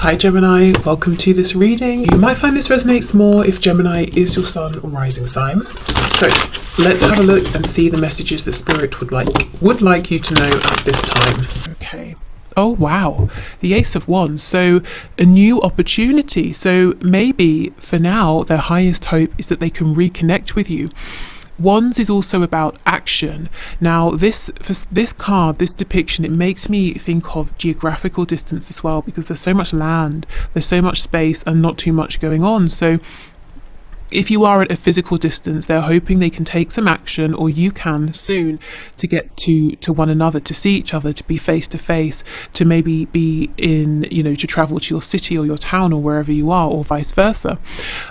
Hi Gemini, welcome to this reading. You might find this resonates more if Gemini is your sun or rising sign. So let's have a look and see the messages that Spirit would like you to know at this time. Okay. Oh wow, the Ace of Wands. So a new opportunity. So maybe for now their highest hope is that they can reconnect with you. Wands is also about action. Now this card, this depiction, it makes me think of geographical distance as well, because there's so much land, there's so much space and not too much going on. So if you are at a physical distance, they're hoping they can take some action, or you can soon, to get to one another, to see each other, to be face to face, to maybe be in, to travel to your city or your town or wherever you are, or vice versa.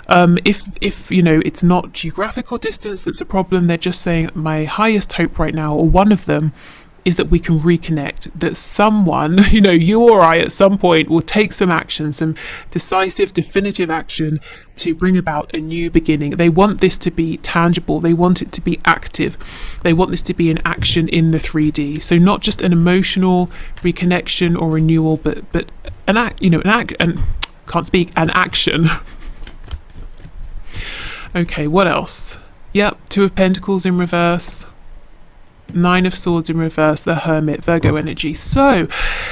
If it's not geographical distance that's a problem, they're just saying my highest hope right now, or one of them, is that we can reconnect, that someone, you or I at some point will take some action, some decisive, definitive action to bring about a new beginning. They want this to be tangible. They want it to be active. They want this to be an action in the 3D. So not just an emotional reconnection or renewal, but an action. Okay, what else? Yep, Two of Pentacles in reverse. Nine of Swords in reverse, the Hermit, Virgo energy. So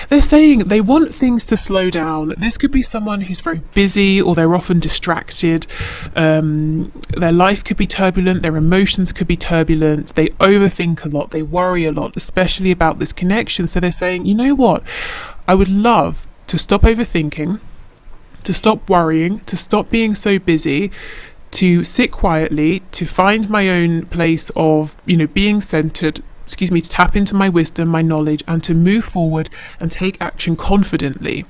they're saying they want things to slow down. This could be someone who's very busy, or they're often distracted. Their life could be turbulent, their emotions could be turbulent, they overthink a lot, they worry a lot, especially about this connection. So they're saying, you know what, I would love to stop overthinking, to stop worrying, to stop being so busy, to sit quietly, to find my own place of, being centered, to tap into my wisdom, my knowledge, and to move forward and take action confidently.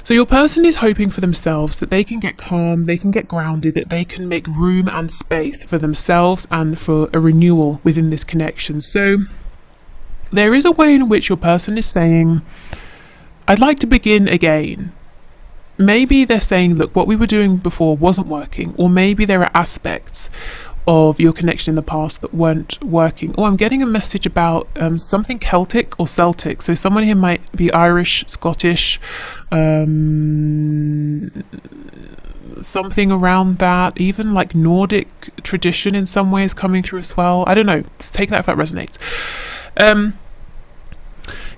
So your person is hoping for themselves that they can get calm, they can get grounded, that they can make room and space for themselves and for a renewal within this connection. So there is a way in which your person is saying, I'd like to begin again. Maybe they're saying, look, what we were doing before wasn't working, or maybe there are aspects of your connection in the past that weren't working. Or I'm getting a message about something Celtic or Celtic. So someone here might be Irish, Scottish, something around that, even like Nordic tradition in some ways coming through as well. I don't know, just take that if that resonates.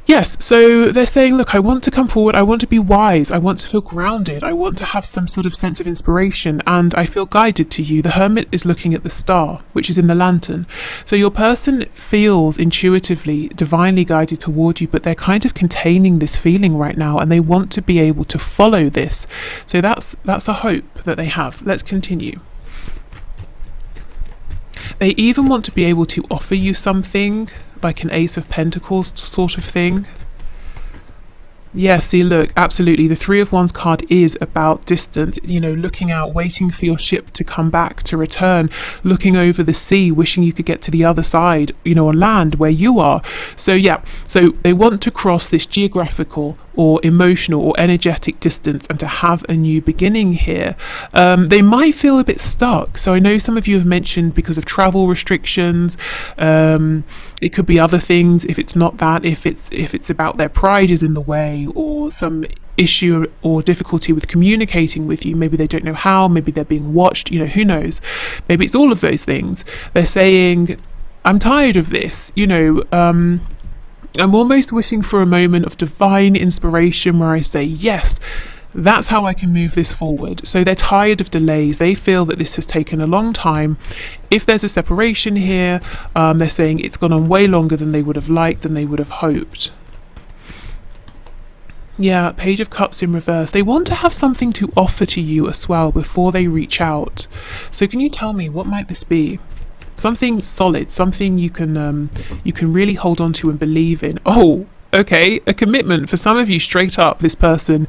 Yes, so they're saying, look, I want to come forward, I want to be wise, I want to feel grounded, I want to have some sort of sense of inspiration, and I feel guided to you. The Hermit is looking at the star, which is in the lantern. So your person feels intuitively, divinely guided toward you, but they're kind of containing this feeling right now, and they want to be able to follow this. So that's a hope that they have. Let's continue. They even want to be able to offer you something, like an Ace of Pentacles sort of thing. Yeah, see, look, absolutely. The Three of Wands card is about distance, looking out, waiting for your ship to come back, to return, looking over the sea, wishing you could get to the other side, on land where you are. So yeah, so they want to cross this geographical or emotional or energetic distance and to have a new beginning here. They might feel a bit stuck. So I know some of you have mentioned because of travel restrictions. It could be other things. If it's not that, if it's about their pride is in the way, or some issue or difficulty with communicating with you, maybe they don't know how, maybe they're being watched, who knows, maybe it's all of those things. They're saying, I'm tired of this, I'm almost wishing for a moment of divine inspiration where I say, yes, that's how I can move this forward. So they're tired of delays. They feel that this has taken a long time. If there's a separation here, they're saying it's gone on way longer than they would have liked, than they would have hoped. Yeah, Page of Cups in reverse. They want to have something to offer to you as well before they reach out. So can you tell me, what might this be? Something solid, something you can really hold on to and believe in. Oh, okay, a commitment for some of you. Straight up, this person,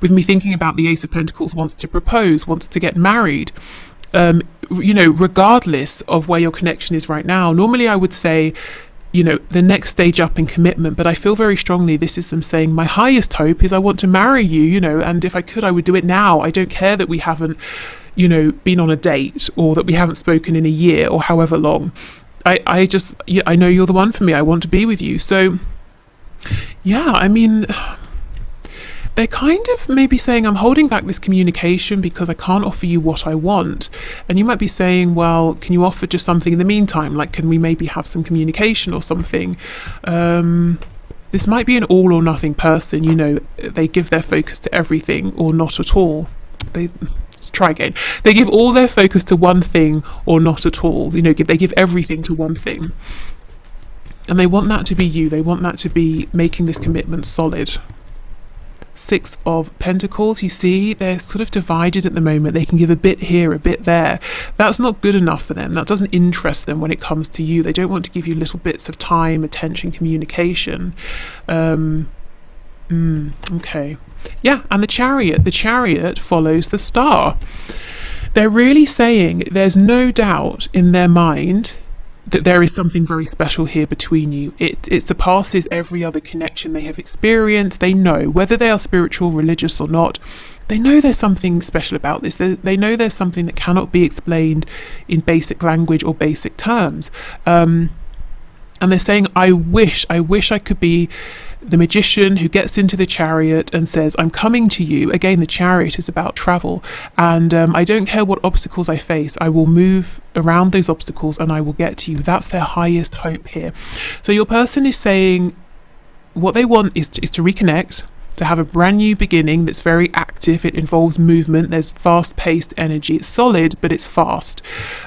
with me thinking about the Ace of Pentacles, wants to propose, wants to get married. Regardless of where your connection is right now. Normally, I would say, the next stage up in commitment, but I feel very strongly this is them saying, my highest hope is I want to marry you, and if I could, I would do it now. I don't care that we haven't been on a date, or that we haven't spoken in a year or however long. I know you're the one for me. I want to be with you. So yeah, I mean, they're kind of maybe saying, I'm holding back this communication because I can't offer you what I want. And you might be saying, well, can you offer just something in the meantime? Like, can we maybe have some communication or something? This might be an all or nothing person, you know, they give their focus to everything or not at all. Let's try again. They give all their focus to one thing or not at all. You know, they give everything to one thing. And they want that to be you. They want that to be making this commitment solid. 6 of Pentacles, you see, they're sort of divided at the moment. They can give a bit here, a bit there. That's not good enough for them. That doesn't interest them when it comes to you. They don't want to give you little bits of time, attention, communication. Okay. Yeah, and the Chariot follows the star. They're really saying there's no doubt in their mind that there is something very special here between you. It surpasses every other connection they have experienced. They know, whether they are spiritual, religious or not, they know there's something special about this. They know there's something that cannot be explained in basic language or basic terms. And they're saying, I wish I could be the magician who gets into the Chariot and says, I'm coming to you. Again, the Chariot is about travel, and I don't care what obstacles I face. I will move around those obstacles and I will get to you. That's their highest hope here. So your person is saying what they want is to reconnect, to have a brand new beginning that's very active. It involves movement. There's fast-paced energy. It's solid, but it's fast.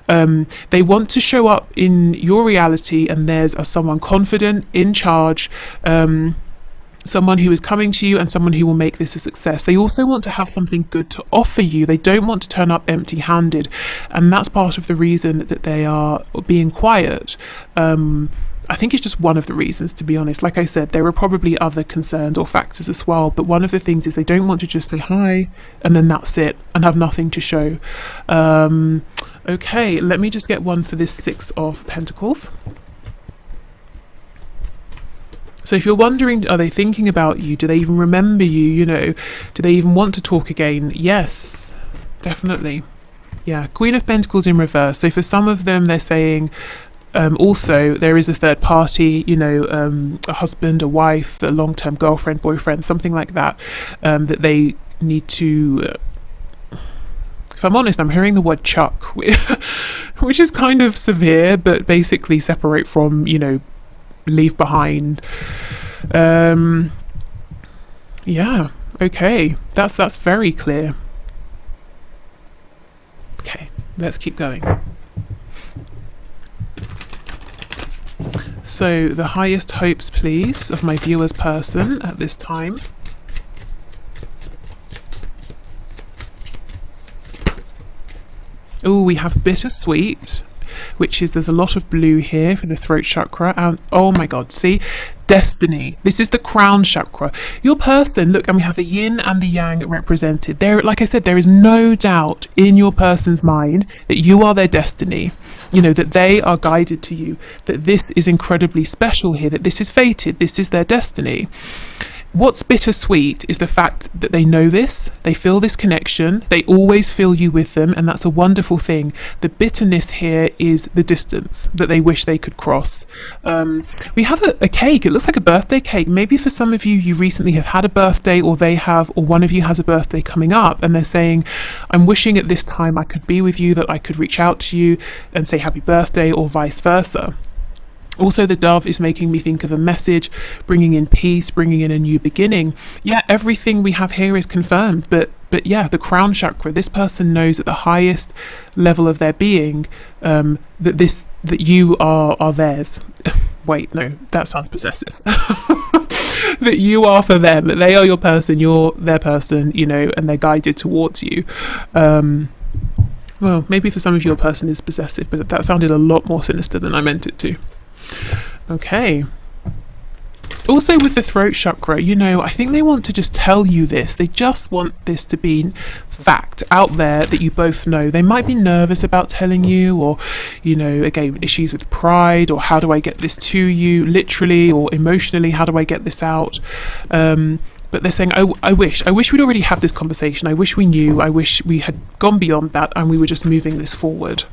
They want to show up in your reality and theirs as someone confident, in charge, someone who is coming to you and someone who will make this a success. They also want to have something good to offer you. They don't want to turn up empty-handed, and that's part of the reason that they are being quiet. I think it's just one of the reasons, to be honest. Like I said, there are probably other concerns or factors as well, but one of the things is they don't want to just say hi and then that's it and have nothing to show. Okay, let me just get one for this 6 of Pentacles. So if you're wondering, are they thinking about you? Do they even remember you? You know, do they even want to talk again? Yes, definitely. Yeah, Queen of Pentacles in reverse. So for some of them, they're saying, also there is a third party, you know, a husband, a wife, a long-term girlfriend, boyfriend, something like that, that they need to, if I'm honest, I'm hearing the word chuck, which is kind of severe, but basically separate from, you know, leave behind. Yeah, okay, that's very clear. Okay, let's keep going. So the highest hopes, please, of my viewer's person at this time. Oh, we have bittersweet, which is, there's a lot of blue here for the throat chakra, and oh my god, see, destiny. This is the crown chakra. Your person, look, and we have the yin and the yang represented there. Like I said, there is no doubt in your person's mind that you are their destiny, you know, that they are guided to you, that this is incredibly special here, that this is fated, this is their destiny. What's bittersweet is the fact that they know this, they feel this connection, they always feel you with them, and that's a wonderful thing. The bitterness here is the distance that they wish they could cross. We have a cake. It looks like a birthday cake. Maybe for some of you, you recently have had a birthday, or they have, or one of you has a birthday coming up, and they're saying, I'm wishing at this time I could be with you, that I could reach out to you and say happy birthday, or vice versa. Also, the dove is making me think of a message, bringing in peace, bringing in a new beginning. Yeah, everything we have here is confirmed, but yeah, the crown chakra, this person knows at the highest level of their being, that you are theirs. Wait, no, that sounds possessive. That you are for them, that they are your person, you're their person, you know, and they're guided towards you. Well, maybe for some of you, your person is possessive, but that sounded a lot more sinister than I meant it to. Okay. Also with the throat chakra, you know, I think they want to just tell you this. They just want this to be fact out there that you both know. They might be nervous about telling you, or, you know, again, issues with pride, or how do I get this to you, literally or emotionally, how do I get this out? But they're saying, I wish we'd already had this conversation. I wish we knew. I wish we had gone beyond that and we were just moving this forward.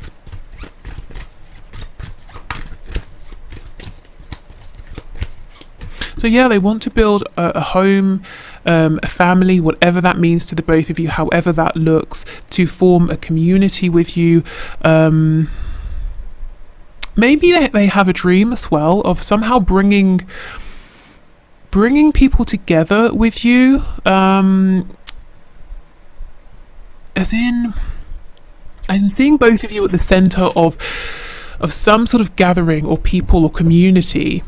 So yeah, they want to build a home, a family, whatever that means to the both of you, however that looks, to form a community with you. Maybe they have a dream as well of somehow bringing people together with you, as in I'm seeing both of you at the center of some sort of gathering or people or community.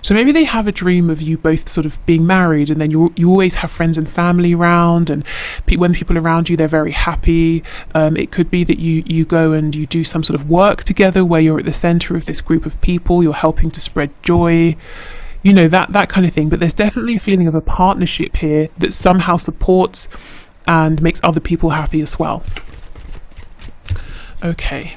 So maybe they have a dream of you both sort of being married, and then you always have friends and family around, and when people are around you, they're very happy. It could be that you go and you do some sort of work together where you're at the center of this group of people, you're helping to spread joy, you know, that kind of thing. But there's definitely a feeling of a partnership here that somehow supports and makes other people happy as well. Okay.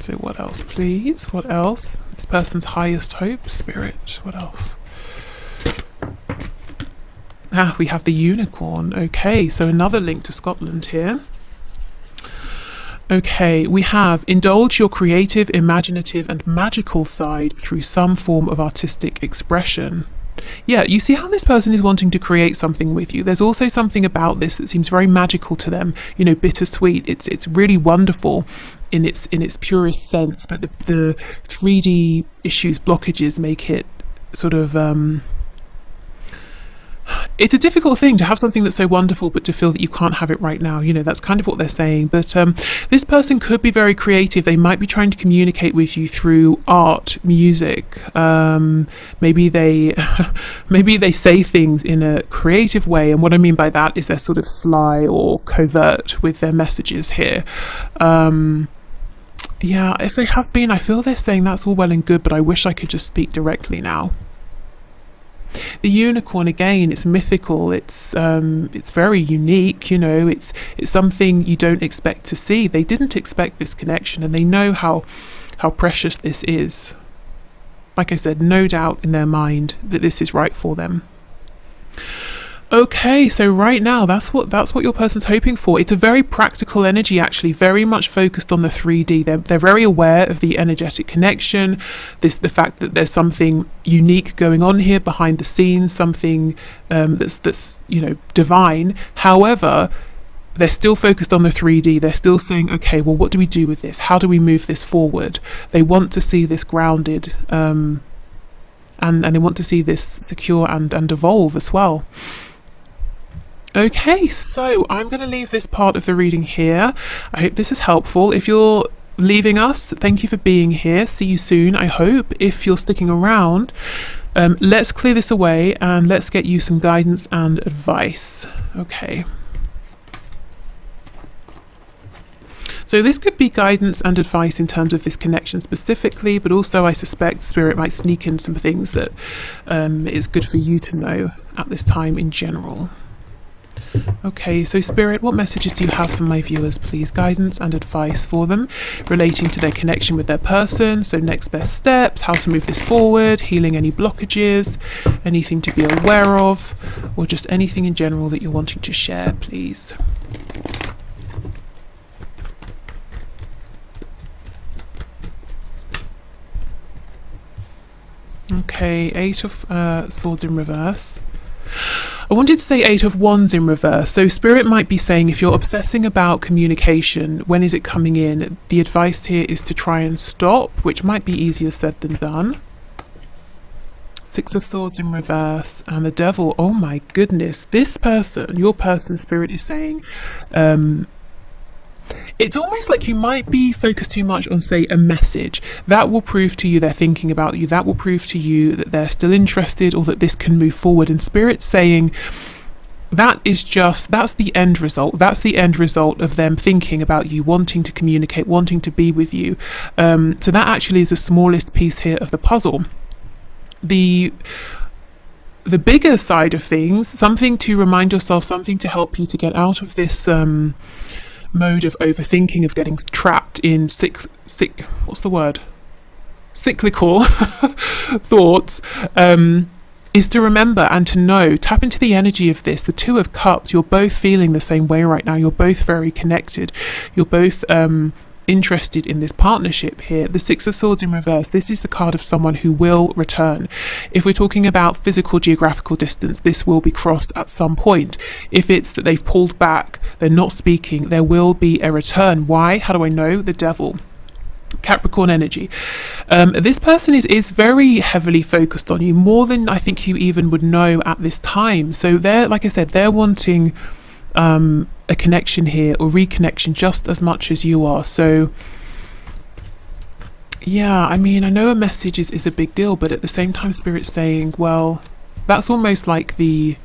So what else, please? What else? This person's highest hope, Spirit. What else? We have the unicorn. Okay, so another link to Scotland here. Okay, we have indulge your creative, imaginative and magical side through some form of artistic expression. Yeah, you see how this person is wanting to create something with you. There's also something about this that seems very magical to them, you know, bittersweet. It's really wonderful in its purest sense, but the 3D issues, blockages make it sort of it's a difficult thing to have something that's so wonderful but to feel that you can't have it right now. You know, that's kind of what they're saying. But this person could be very creative. They might be trying to communicate with you through art, music. Maybe they say things in a creative way, and what I mean by that is they're sort of sly or covert with their messages here. Yeah, if they have been, I feel they're saying that's all well and good, but I wish I could just speak directly now. The unicorn, again, it's mythical, it's very unique, you know, it's something you don't expect to see. They didn't expect this connection, and they know how precious this is. Like I said, no doubt in their mind that this is right for them. Okay, so right now that's what your person's hoping for. It's a very practical energy, actually, very much focused on the 3D. They're very aware of the energetic connection, the fact that there's something unique going on here behind the scenes, something that's you know, divine. However, they're still focused on the 3D. They're still saying, okay, well, what do we do with this? How do we move this forward? They want to see this grounded, and they want to see this secure and evolve as well. Okay, so I'm going to leave this part of the reading here. I hope this is helpful. If you're leaving us, thank you for being here. See you soon, I hope. If you're sticking around, let's clear this away and let's get you some guidance and advice. Okay. So this could be guidance and advice in terms of this connection specifically, but also I suspect Spirit might sneak in some things that is good for you to know at this time in general. Okay, so Spirit, what messages do you have for my viewers, please? Guidance and advice for them relating to their connection with their person. So next best steps, how to move this forward, healing any blockages, anything to be aware of, or just anything in general that you're wanting to share, please. Okay, 8 of Swords in reverse. I wanted to say 8 of Wands in reverse. So Spirit might be saying, if you're obsessing about communication, when is it coming in? The advice here is to try and stop, which might be easier said than done. 6 of Swords in reverse and the Devil. Oh my goodness, this person, your person, Spirit is saying, it's almost like you might be focused too much on, say, a message. That will prove to you they're thinking about you. That will prove to you that they're still interested or that this can move forward. And Spirit's saying that's the end result. That's the end result of them thinking about you, wanting to communicate, wanting to be with you. So that actually is the smallest piece here of the puzzle. The bigger side of things, something to remind yourself, something to help you to get out of this mode of overthinking, of getting trapped in cyclical thoughts, is to remember and to know, tap into the energy of this. The 2 of Cups, you're both feeling the same way right now. You're both very connected. You're both interested in this partnership here. The Six of Swords in reverse, this is the card of someone who will return. If we're talking about physical geographical distance, this will be crossed at some point. If it's that they've pulled back, they're not speaking, there will be a return. Why? How do I know? The Devil. Capricorn energy. This person is very heavily focused on you, more than I think you even would know at this time. So they're, like I said, they're wanting a connection here, or reconnection, just as much as you are. So yeah, I mean, I know a message is a big deal, but at the same time, Spirit's saying, well, that's almost like the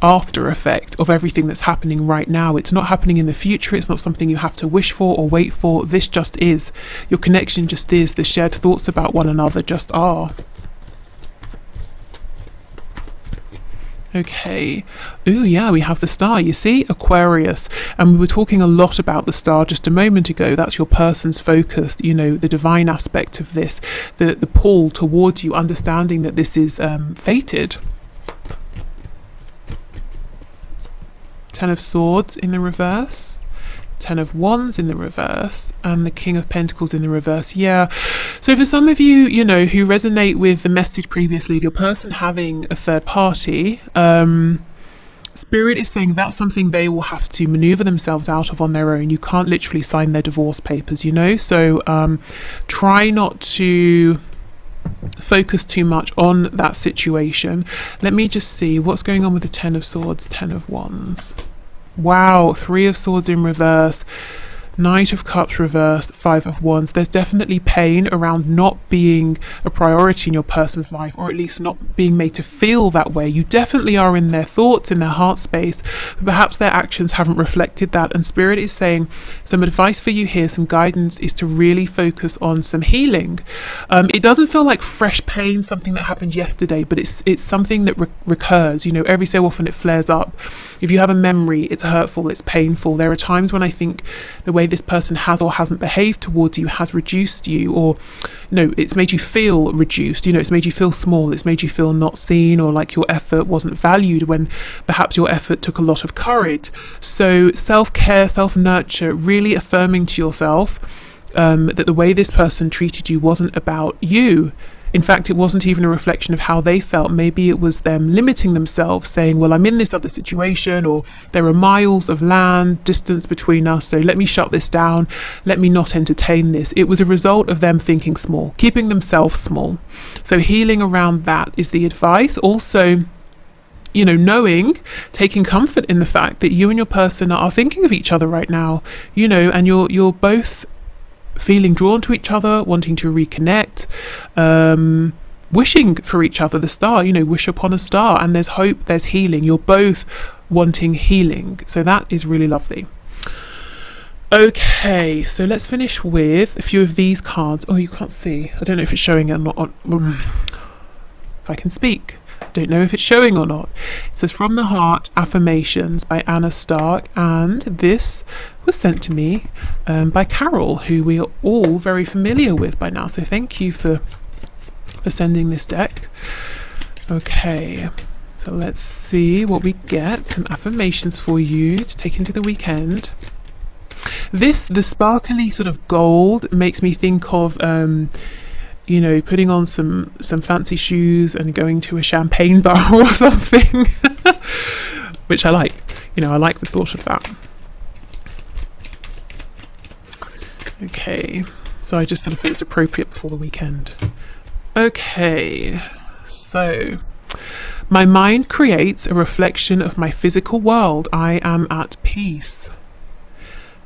after effect of everything that's happening right now. It's not happening in the future. It's not something you have to wish for or wait for. This just is. Your connection just is. The shared thoughts about one another just are. Okay. Ooh, yeah, we have the star. You see, Aquarius. And we were talking a lot about the star just a moment ago. That's your person's focus, you know, the divine aspect of this, the pull towards you, understanding that this is fated. Ten of Swords in the reverse, Ten of Wands in the reverse, and the King of Pentacles in the reverse. Yeah, so for some of you, you know, who resonate with the message previously of your person having a third party, Spirit is saying that's something they will have to maneuver themselves out of on their own. You can't literally sign their divorce papers, you know, so try not to focus too much on that situation. Let me just see what's going on with the Ten of Swords, Ten of Wands. Wow, Three of Swords in reverse, Knight of Cups reversed, Five of Wands. There's definitely pain around not being a priority in your person's life, or at least not being made to feel that way. You definitely are in their thoughts, in their heart space, but perhaps their actions haven't reflected that. And Spirit is saying some advice for you here, some guidance, is to really focus on some healing. It doesn't feel like fresh pain, something that happened yesterday, but it's something that recurs. You know, every so often it flares up. If you have a memory, it's hurtful, it's painful. There are times when I think the way this person has or hasn't behaved towards you has reduced you, or no, it's made you feel reduced. You know, it's made you feel small, it's made you feel not seen, or like your effort wasn't valued when perhaps your effort took a lot of courage. So self-care, self-nurture, really affirming to yourself that the way this person treated you wasn't about you. In fact, it wasn't even a reflection of how they felt. Maybe it was them limiting themselves, saying, well, I'm in this other situation, or there are miles of land distance between us, so let me shut this down, let me not entertain this. It was a result of them thinking small, keeping themselves small. So healing around that is the advice. Also, you know, knowing, taking comfort in the fact that you and your person are thinking of each other right now, you know, and you're both feeling drawn to each other, wanting to reconnect, wishing for each other. The star, you know, wish upon a star, and there's hope, there's healing. You're both wanting healing, so that is really lovely. Okay, so let's finish with a few of these cards. Oh, you can't see, I don't know if it's showing or not. If I can speak, I don't know if it's showing or not. It says From the Heart, Affirmations by Anna Stark, and this was sent to me by Carol, who we are all very familiar with by now, so thank you for sending this deck. Okay, so let's see what we get. Some affirmations for you to take into the weekend. The sparkly sort of gold makes me think of you know, putting on some fancy shoes and going to a champagne bar or something, which I like. You know, I like the thought of that. Okay, so I just sort of feel it's appropriate before the weekend. Okay, so my mind creates a reflection of my physical world. I am at peace.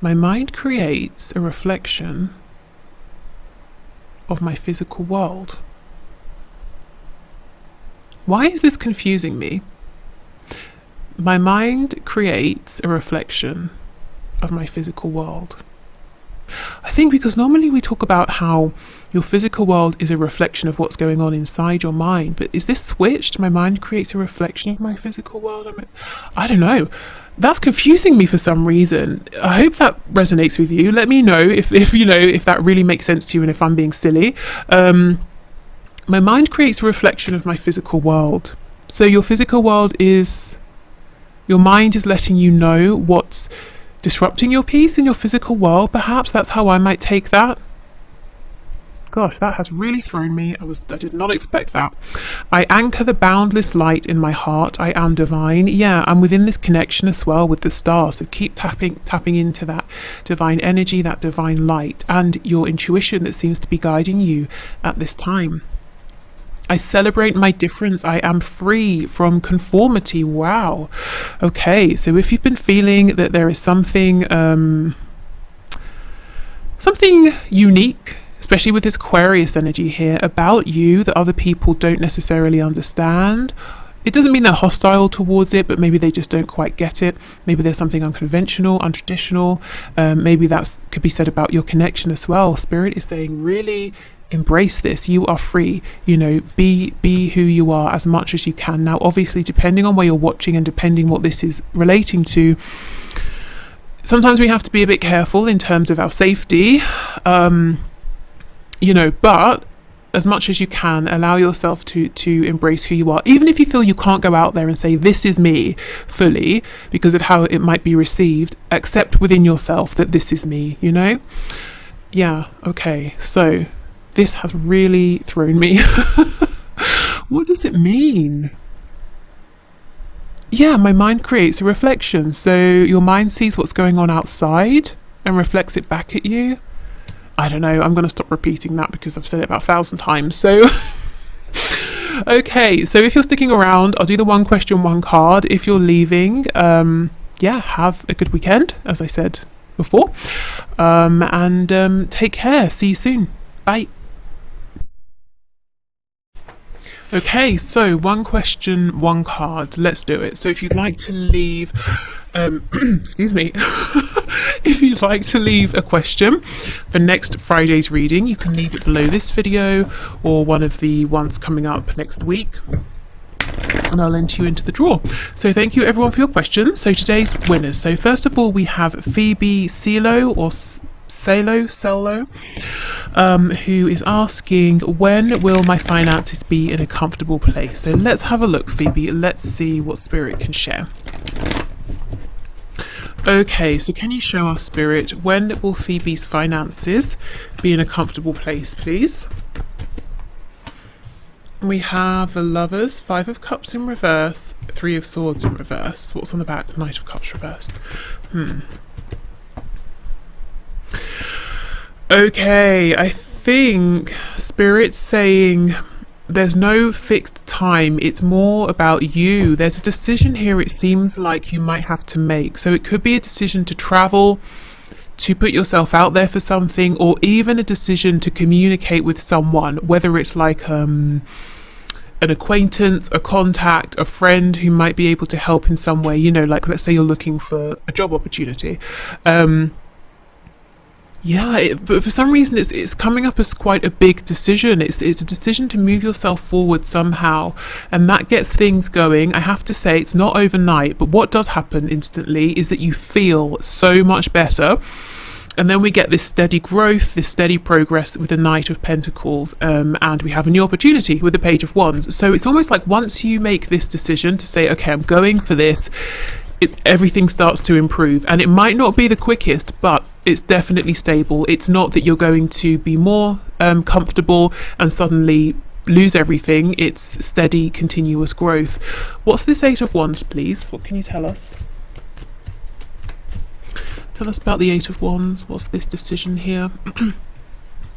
My mind creates a reflection of my physical world. Why is this confusing me? My mind creates a reflection of my physical world. I think because normally we talk about how your physical world is a reflection of what's going on inside your mind, but is this switched? My mind creates a reflection of my physical world? I don't know. That's confusing me for some reason. I hope that resonates with you. Let me know if you know, if that really makes sense to you and if I'm being silly. My mind creates a reflection of my physical world. So your physical world is, your mind is letting you know what's disrupting your peace in your physical world. Perhaps that's how I might take that. Gosh, that has really thrown me. I did not expect that. I anchor the boundless light in my heart. I am divine. Yeah, I'm within this connection as well with the stars. So keep tapping into that divine energy, that divine light, and your intuition that seems to be guiding you at this time. I celebrate my difference. I am free from conformity. Wow. Okay, so if you've been feeling that there is something unique, especially with this Aquarius energy here, about you that other people don't necessarily understand. It doesn't mean they're hostile towards it, but maybe they just don't quite get it. Maybe there's something unconventional, untraditional. Maybe that could be said about your connection as well. Spirit is saying, really embrace this. You are free. You know, be who you are as much as you can. Now, obviously, depending on where you're watching and depending what this is relating to, sometimes we have to be a bit careful in terms of our safety. You know, but as much as you can, allow yourself to embrace who you are, even if you feel you can't go out there and say, this is me fully, because of how it might be received. Accept within yourself that this is me, you know? Yeah, okay, so this has really thrown me. What does it mean? Yeah, my mind creates a reflection. So your mind sees what's going on outside and reflects it back at you. I don't know, I'm going to stop repeating that because I've said it about 1,000 times. So, okay, so if you're sticking around, I'll do the one question, one card. If you're leaving, yeah, have a good weekend, as I said before. And take care. See you soon. Bye. Okay, so one question, one card. Let's do it. So if you'd like to leave, excuse me, if you'd like to leave a question for next Friday's reading, you can leave it below this video or one of the ones coming up next week, and I'll enter you into the draw. So thank you everyone for your questions. So today's winners. So first of all, we have Phoebe Celo or Celo, who is asking, when will my finances be in a comfortable place? So let's have a look, Phoebe. Let's see what Spirit can share. Okay, so can you show us, Spirit, when will Phoebe's finances be in a comfortable place, please? We have the Lovers, 5 of Cups in reverse, 3 of Swords in reverse. What's on the back? Knight of Cups reversed. Okay, I think Spirit's saying there's no fixed time. It's more about you. There's a decision here it seems like you might have to make. So it could be a decision to travel, to put yourself out there for something, or even a decision to communicate with someone, whether it's like an acquaintance, a contact, a friend who might be able to help in some way, you know, like let's say you're looking for a job opportunity. Yeah, but for some reason it's coming up as quite a big decision. It's a decision to move yourself forward somehow, and that gets things going. I have to say it's not overnight, but what does happen instantly is that you feel so much better, and then we get this steady growth, this steady progress with the Knight of Pentacles, and we have a new opportunity with the Page of Wands. So it's almost like once you make this decision to say, okay, I'm going for this, everything starts to improve, and it might not be the quickest, but it's definitely stable. It's not that you're going to be more comfortable and suddenly lose everything. It's steady, continuous growth. What's this 8 of Wands, please? What can you tell us? Tell us about the 8 of Wands. What's this decision here?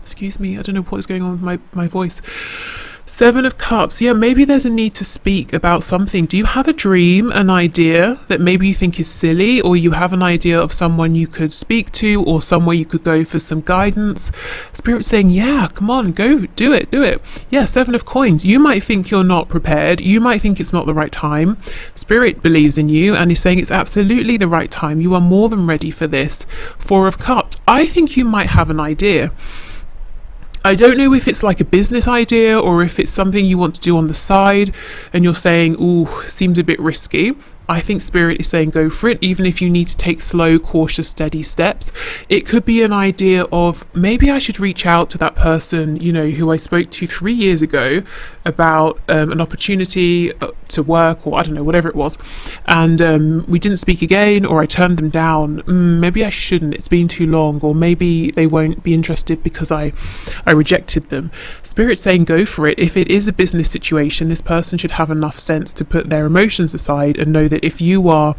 Excuse me, I don't know what is going on with my voice. 7 of Cups. Yeah, maybe there's a need to speak about something. Do you have a dream, an idea that maybe you think is silly, or you have an idea of someone you could speak to or somewhere you could go for some guidance? Spirit's saying, yeah, come on, go, do it. Yeah, 7 of Coins. You might think you're not prepared. You might think it's not the right time. Spirit believes in you and is saying it's absolutely the right time. You are more than ready for this. 4 of Cups. I think you might have an idea. I don't know if it's like a business idea or if it's something you want to do on the side and you're saying, ooh, seems a bit risky. I think Spirit is saying go for it, even if you need to take slow, cautious, steady steps. It could be an idea of maybe I should reach out to that person, you know, who I spoke to 3 years ago about an opportunity to work, or I don't know, whatever it was, and we didn't speak again, or I turned them down. Maybe I shouldn't, it's been too long, or maybe they won't be interested because I rejected them. Spirit's saying go for it. If it is a business situation, this person should have enough sense to put their emotions aside and know that if you are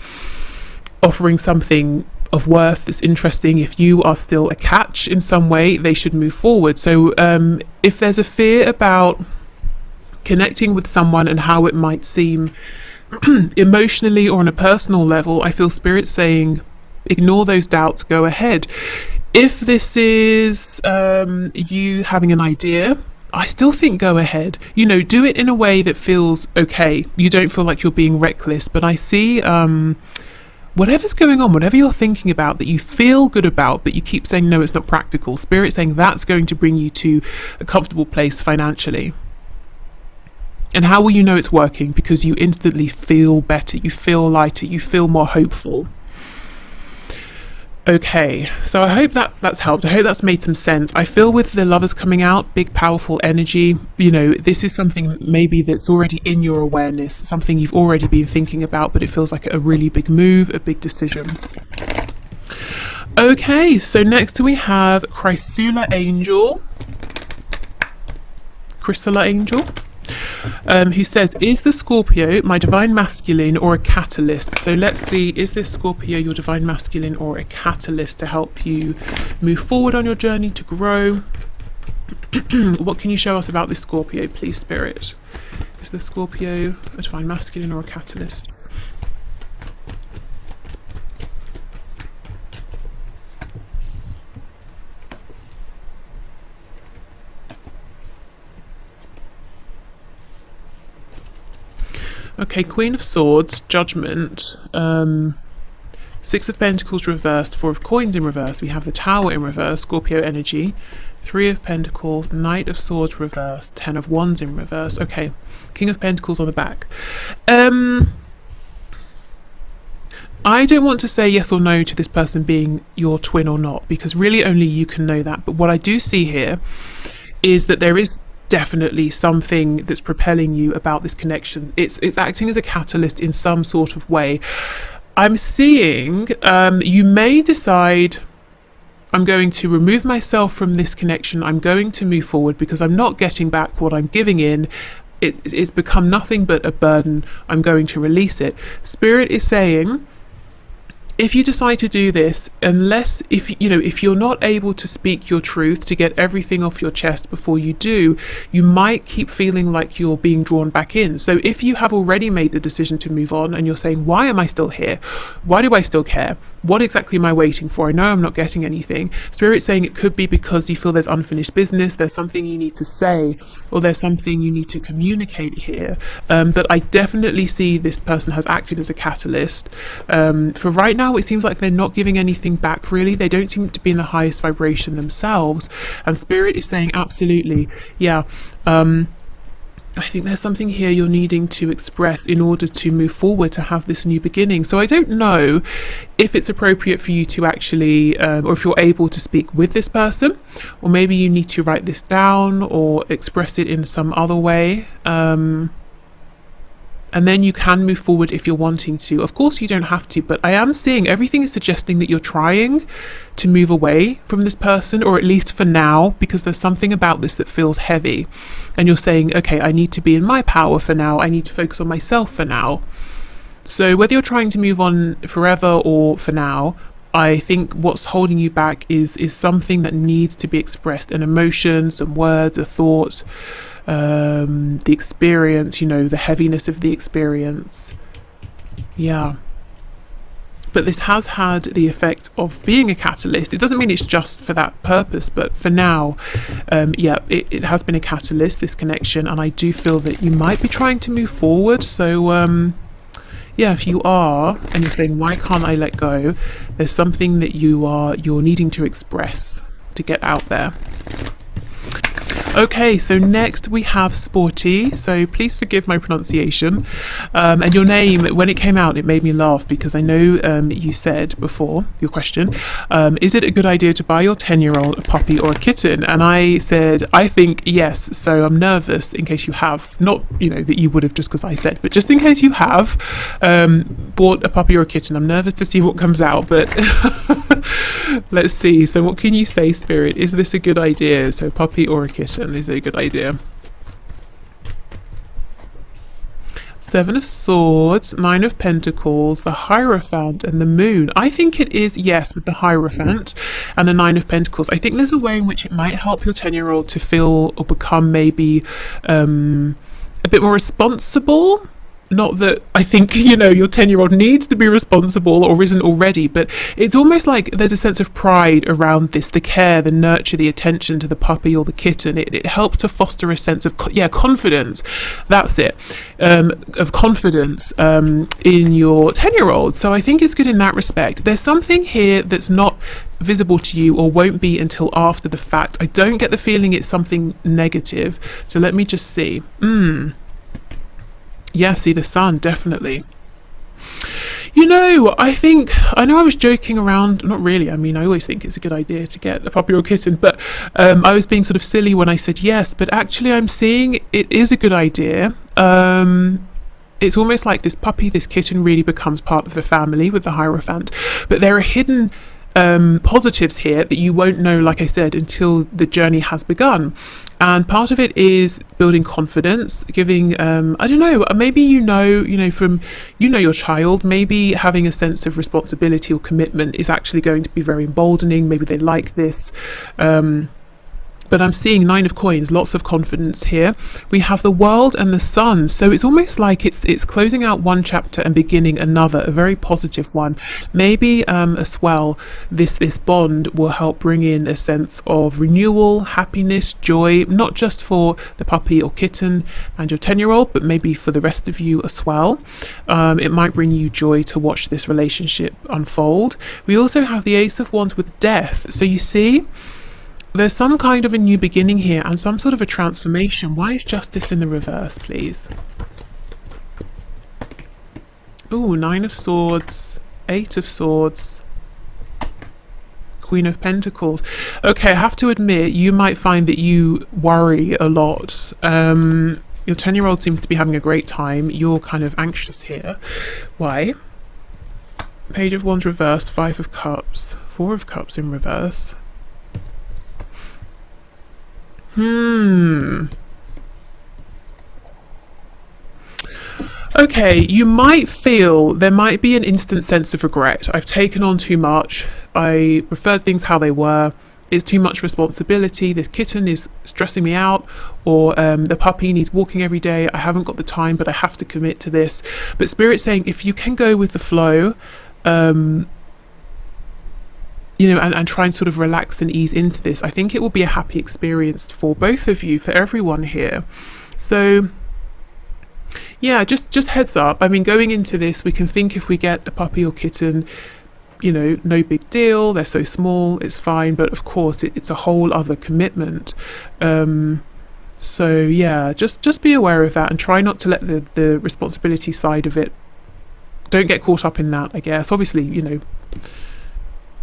offering something of worth that's interesting, if you are still a catch in some way, they should move forward. So if there's a fear about connecting with someone and how it might seem emotionally or on a personal level, I feel Spirit saying ignore those doubts, go ahead. If this is you having an idea, I still think go ahead. You know, do it in a way that feels okay. You don't feel like you're being reckless, but I see whatever's going on, whatever you're thinking about that you feel good about, but you keep saying no, it's not practical. Spirit saying that's going to bring you to a comfortable place financially. And how will you know it's working? Because you instantly feel better, you feel lighter, you feel more hopeful. Okay, so I hope that's helped. I hope that's made some sense. I feel with the Lovers coming out, big powerful energy, you know, this is something maybe that's already in your awareness, something you've already been thinking about, but it feels like a really big move, a big decision. Okay, so next we have Chrysula Angel, who says, is the Scorpio my divine masculine or a catalyst? So let's see, is this Scorpio your divine masculine or a catalyst to help you move forward on your journey to grow? What can you show us about this Scorpio, please, Spirit? Is the Scorpio a divine masculine or a catalyst? Okay, Queen of Swords, Judgment, Six of Pentacles reversed, Four of Coins in reverse. We have the Tower in reverse, Scorpio energy, Three of Pentacles, Knight of Swords reversed, Ten of Wands in reverse. Okay, King of Pentacles on the back. I don't want to say yes or no to this person being your twin or not, because really only you can know that. But what I do see here is that there is definitely something that's propelling you about this connection. It's acting as a catalyst in some sort of way. I'm seeing you may decide, I'm going to remove myself from this connection, I'm going to move forward because I'm not getting back what I'm giving in. It's become nothing but a burden. I'm going to release it. Spirit is saying, if you decide to do this, unless if you're not able to speak your truth, to get everything off your chest before you do, you might keep feeling like you're being drawn back in. So if you have already made the decision to move on and you're saying, why am I still here? Why do I still care? What exactly am I waiting for? I know I'm not getting anything. Spirit's saying it could be because you feel there's unfinished business, there's something you need to say, or there's something you need to communicate here. But I definitely see this person has acted as a catalyst. For right now, it seems like they're not giving anything back, really. They don't seem to be in the highest vibration themselves. And Spirit is saying, absolutely, yeah. I think there's something here you're needing to express in order to move forward, to have this new beginning. So I don't know if it's appropriate for you to actually, or if you're able to speak with this person, or maybe you need to write this down or express it in some other way. And then you can move forward if you're wanting to. Of course, you don't have to, but I am seeing everything is suggesting that you're trying to move away from this person, or at least for now, because there's something about this that feels heavy. And you're saying, okay, I need to be in my power for now. I need to focus on myself for now. So whether you're trying to move on forever or for now, I think what's holding you back is something that needs to be expressed, an emotion, some words, a thought, the experience, the heaviness of the experience. Yeah. But this has had the effect of being a catalyst. It doesn't mean it's just for that purpose, but for now, it has been a catalyst, this connection, and I do feel that you might be trying to move forward. So if you are, and you're saying, why can't I let go? There's something that you're needing to express, to get out there. Okay, so next we have Sporty. So please forgive my pronunciation. And your name, when it came out, it made me laugh because I know you said before your question, is it a good idea to buy your 10-year-old a puppy or a kitten? And I said, I think yes. So I'm nervous in case you have, not, you know, that you would have just because I said, but just in case you have bought a puppy or a kitten. I'm nervous to see what comes out, but let's see. So what can you say, Spirit? Is this a good idea? So puppy or a kitten, is it a good idea? Seven of Swords, Nine of Pentacles, the Hierophant and the Moon. I think it is, yes, with the Hierophant and the Nine of Pentacles. I think there's a way in which it might help your 10-year-old to feel or become maybe a bit more responsible. Not that I think, you know, your 10-year-old needs to be responsible or isn't already, but it's almost like there's a sense of pride around this, the care, the nurture, the attention to the puppy or the kitten. It helps to foster a sense of, confidence. That's it. Of confidence in your 10-year-old. So I think it's good in that respect. There's something here that's not visible to you or won't be until after the fact. I don't get the feeling it's something negative. So let me just see. Yeah, see the Sun, definitely. You know, I know I was joking around, not really, I mean, I always think it's a good idea to get a puppy or a kitten, but I was being sort of silly when I said yes, but actually I'm seeing it is a good idea. It's almost like this puppy, this kitten really becomes part of the family with the Hierophant, but there are hidden positives here that you won't know, like I said, until the journey has begun. And part of it is building confidence, giving I don't know, maybe from your child, maybe having a sense of responsibility or commitment is actually going to be very emboldening. Maybe they like this. But I'm seeing Nine of Coins, lots of confidence here. We have the World and the Sun. So it's almost like it's closing out one chapter and beginning another, a very positive one. Maybe as well, this bond will help bring in a sense of renewal, happiness, joy, not just for the puppy or kitten and your 10-year-old, but maybe for the rest of you as well. It might bring you joy to watch this relationship unfold. We also have the Ace of Wands with Death. So you see, there's some kind of a new beginning here and some sort of a transformation. Why is Justice in the reverse, please? Ooh, Nine of Swords, Eight of Swords, Queen of Pentacles. Okay, I have to admit, you might find that you worry a lot. Your 10-year-old seems to be having a great time. You're kind of anxious here. Why? Page of Wands reversed, Five of Cups, Four of Cups in reverse. Okay, you might feel there might be an instant sense of regret. I've taken on too much. I preferred things how they were. It's too much responsibility. This kitten is stressing me out, or the puppy needs walking every day. I haven't got the time, but I have to commit to this. But Spirit's saying if you can go with the flow, and try and sort of relax and ease into this, I think it will be a happy experience for both of you, for everyone here. So yeah, just heads up. I mean, going into this, we can think if we get a puppy or kitten, no big deal, they're so small, it's fine, but of course it's a whole other commitment. So yeah, just be aware of that and try not to let the responsibility side of it, don't get caught up in that, I guess. Obviously,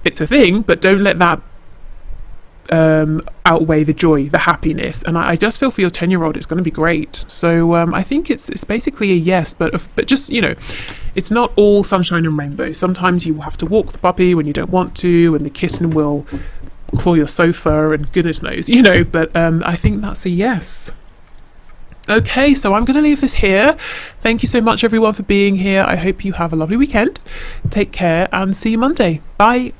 it's a thing, but don't let that outweigh the joy, the happiness. And I just feel for your 10-year-old it's going to be great. So I think it's basically a yes, but just it's not all sunshine and rainbows. Sometimes you will have to walk the puppy when you don't want to, and the kitten will claw your sofa and goodness knows, but I think that's a yes. Okay, so I'm going to leave this here. Thank you so much everyone for being here. I hope you have a lovely weekend. Take care and see you Monday. Bye.